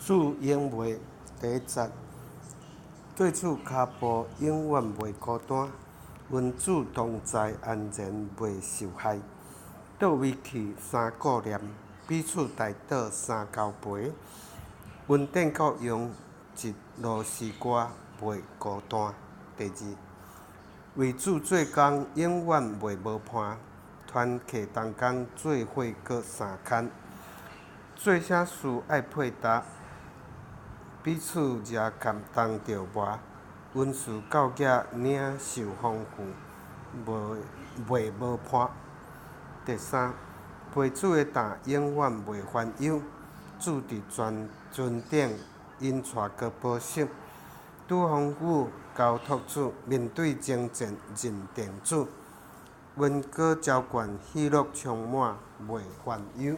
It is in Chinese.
主永袂第一节，对主骹步永远袂孤单，阮主同在，安然袂受害。倒位去三顾念，彼此代祷三交陪。稳定国用一路诗歌，袂孤单。第二，为主做工永远袂无伴，团契同工做伙各相牵。做啥事爱配搭，彼此热洽同着磨。温顺教囝领受丰富，袂无伴。第三，陪主的担永远袂烦忧，主伫尊顶引带佮保守。拄风雨交托主，面对征战认定主。阮过浇灌，喜乐充满，袂烦忧。